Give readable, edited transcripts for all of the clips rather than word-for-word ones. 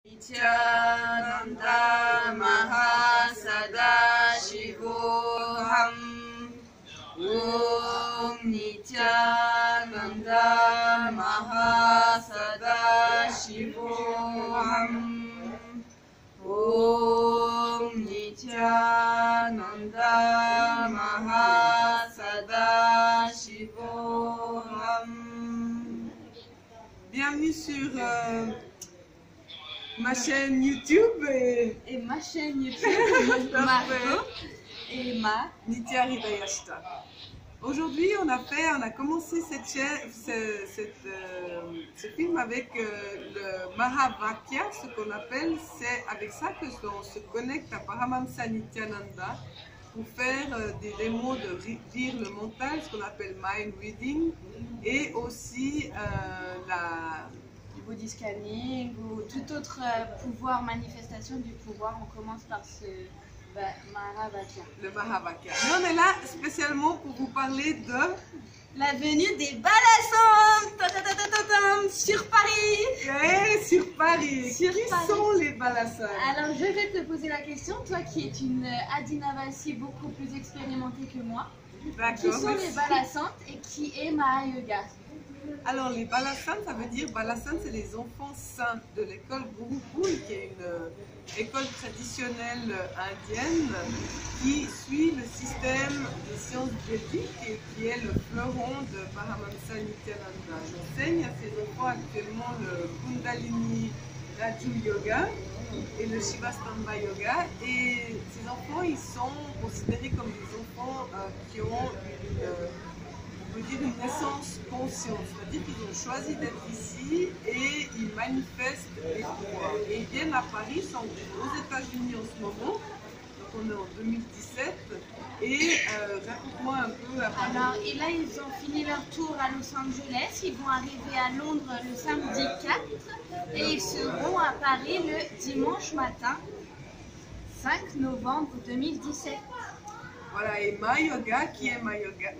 Nityananda Mahasadashivoham Om Nityananda Mahasadashivoham Om Nityananda Mahasadashivoham. Bienvenue sur ma chaîne YouTube et ma chaîne YouTube Marco et ma Nitya Hridayashta. Aujourd'hui, on a commencé ce film avec le Mahavakya, ce qu'on appelle, c'est avec ça que on se connecte à Paramahamsa Nityananda pour faire des démos de lire le mental, ce qu'on appelle mind reading, et aussi du body scanning ou tout autre pouvoir, manifestation du pouvoir. On commence par ce Mahavakya. Le Mahavakya. Mais on est là spécialement pour vous parler de la venue des Balassans sur Paris. Ouais, sur Paris. Qui sont les Balassans? Alors je vais te poser la question, toi qui es une Adinavasi beaucoup plus expérimentée que moi. Qui sont les Balassans et qui est Mahayoga? Alors les Balassans, ça veut dire Balassans, c'est les enfants saints de l'école Gurukul, qui est une école traditionnelle indienne qui suit le système des sciences védiques et qui est le fleuron de Paramahamsa Nityananda. J'enseigne à ces enfants actuellement le Kundalini Raju Yoga et le Shivastamba Yoga, et ces enfants, ils sont considérés comme des enfants qui ont une naissance consciente, c'est-à-dire qu'ils ont choisi d'être ici et ils manifestent les pouvoirs. Et ils viennent à Paris, ils sont aux États-Unis en ce moment, donc on est en 2017. Et raconte-moi un peu à Paris. Alors, et là, ils ont fini leur tour à Los Angeles, ils vont arriver à Londres le samedi 4 et ils seront à Paris le dimanche matin 5 novembre 2017. Voilà, et Mahayoga, qui est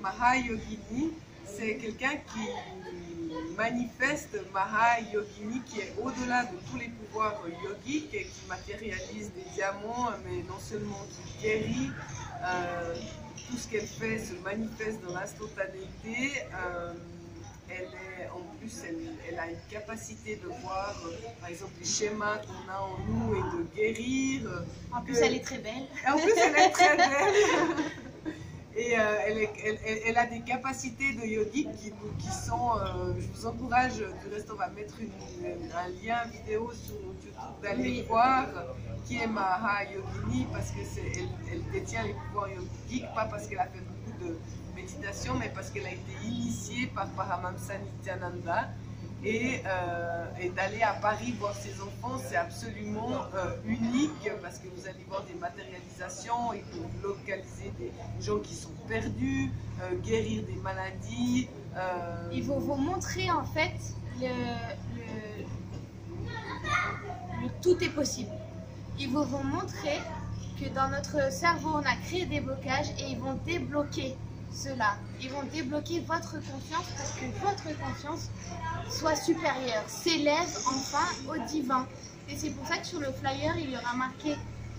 Mahayogini, c'est quelqu'un qui manifeste Mahayogini, qui est au-delà de tous les pouvoirs yogiques et qui matérialise des diamants, mais non seulement qui guérit, tout ce qu'elle fait se manifeste dans l'instantanéité. En plus, elle a une capacité de voir, par exemple, les schémas qu'on a en nous et de guérir. En plus, elle est très belle. En plus, elle est très belle. Et elle a des capacités de yogique qui sont, je vous encourage, du reste on va mettre un lien vidéo sur YouTube d'aller voir qui est Mahayogini, parce que elle détient les pouvoirs yogiques, pas parce qu'elle a fait beaucoup de méditation, mais parce qu'elle a été initiée par Paramahamsa Nityananda. Et d'aller à Paris voir ses enfants, c'est absolument unique, parce que vous allez voir des matérialisations, et pour localiser des gens qui sont perdus, guérir des maladies. Ils vont vous montrer en fait le tout est possible. Ils vont vous montrer que dans notre cerveau, on a créé des blocages et ils vont débloquer cela. Ils vont débloquer votre confiance pour que votre confiance soit supérieure, s'élève enfin au divin. Et c'est pour ça que sur le flyer, il y aura marqué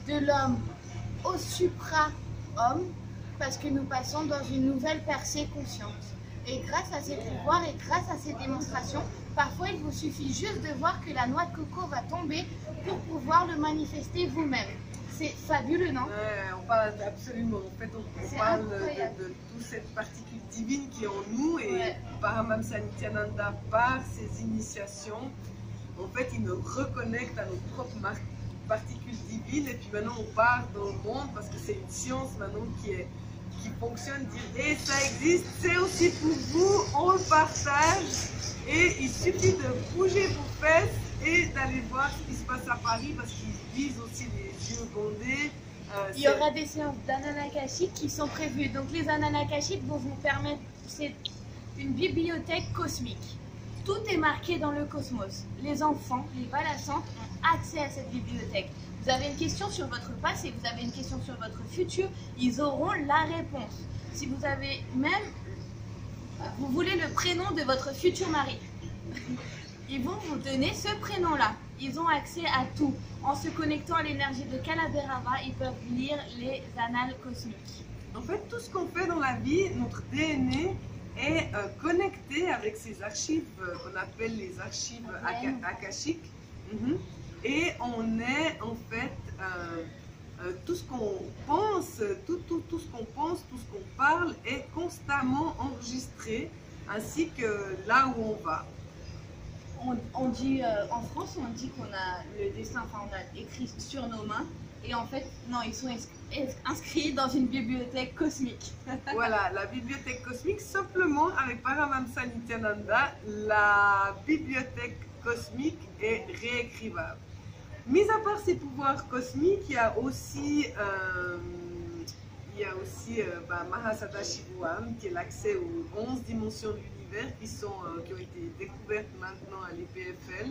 de l'homme au supra-homme, parce que nous passons dans une nouvelle percée consciente. Et grâce à ces pouvoirs et grâce à ces démonstrations, parfois il vous suffit juste de voir que la noix de coco va tomber pour pouvoir le manifester vous-même. C'est fabuleux, non? On parle absolument. En fait, on parle de toute cette particule divine qui est en nous, et Paramahamsa Nityananda, par ses initiations, en fait, il nous reconnecte à nos propres particules divines. Et puis maintenant, on part dans le monde, parce que c'est une science maintenant qui fonctionne, dire et ça existe, c'est aussi pour vous, on le partage, et il suffit de bouger vos fesses et d'aller voir ce qui se passe à Paris, parce qu'ils visent aussi les yeux bondés. Il y aura des séances d'Ananakashit qui sont prévues. Donc les Ananakashit vont vous permettre, c'est une bibliothèque cosmique. Tout est marqué dans le cosmos. Les enfants, les Balassans ont accès à cette bibliothèque. Vous avez une question sur votre passé, vous avez une question sur votre futur, ils auront la réponse. Si vous avez même, vous voulez le prénom de votre futur mari, ils vont vous donner ce prénom-là. ils ont accès à tout. En se connectant à l'énergie de Calaverava, ils peuvent lire les annales cosmiques. En fait, tout ce qu'on fait dans la vie, notre DNA est connecté avec ces archives qu'on appelle les archives akashiques. Et on est en fait, tout ce qu'on pense, tout ce qu'on pense, tout ce qu'on parle est constamment enregistré, ainsi que là où on va. On dit, en France, on dit qu'on a le destin, enfin on a écrit sur nos mains, et en fait, non, ils sont inscrits dans une bibliothèque cosmique. Voilà, la bibliothèque cosmique, simplement avec Paramahamsa Nityananda, la bibliothèque cosmique est réécrivable. Mis à part ces pouvoirs cosmiques, il y a aussi Mahasadashivuam, qui est l'accès aux 11 dimensions de l'univers qui ont été découvertes maintenant à l'IPFL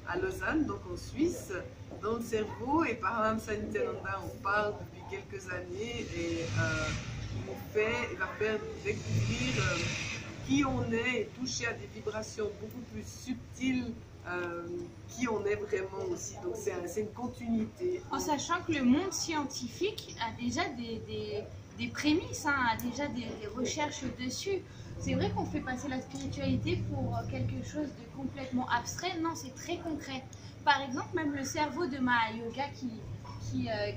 à Lausanne, donc en Suisse, dans le cerveau. Et Paramahamsa Nityananda, on parle depuis quelques années, et il va faire découvrir qui on est et toucher à des vibrations beaucoup plus subtiles, qui on est vraiment aussi. Donc c'est une continuité. En sachant que le monde scientifique a déjà des prémices, hein, a déjà des recherches dessus. C'est vrai qu'on fait passer la spiritualité pour quelque chose de complètement abstrait. Non, c'est très concret. Par exemple, même le cerveau de Mahayoga qui a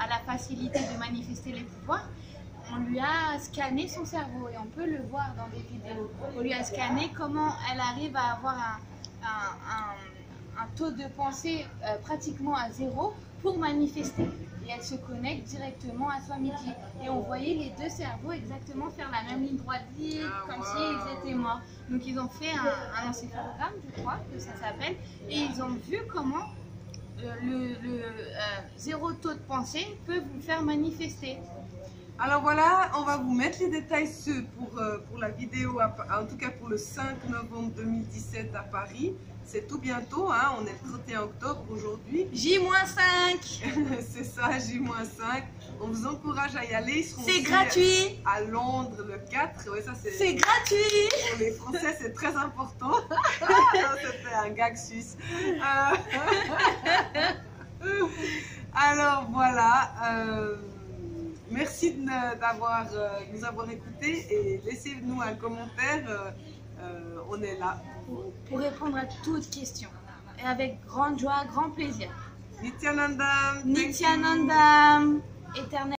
la facilité de manifester les pouvoirs, on lui a scanné son cerveau et on peut le voir dans des vidéos. On lui a scanné comment elle arrive à avoir un taux de pensée pratiquement à zéro pour manifester. Et elle se connecte directement à Swamiji. Et on voyait les deux cerveaux exactement faire la même ligne droite, comme s'ils étaient morts. Donc ils ont fait un encéphalogramme, je crois que ça s'appelle, et ils ont vu comment le zéro taux de pensée peut vous faire manifester. Alors voilà, on va vous mettre les détails pour la vidéo, en tout cas pour le 5 novembre 2017 à Paris. C'est tout bientôt, hein, on est le 31 octobre aujourd'hui. J-5. C'est ça, J-5. On vous encourage à y aller. C'est gratuit. À Londres le 4. Ouais, c'est gratuit. Pour les Français, c'est très important. C'était un gag suisse. Alors voilà. Merci de nous avoir écoutés, et laissez-nous un commentaire. On est là pour répondre à toutes questions, et avec grande joie, grand plaisir. Nityanandam. Nityanandam, éternel.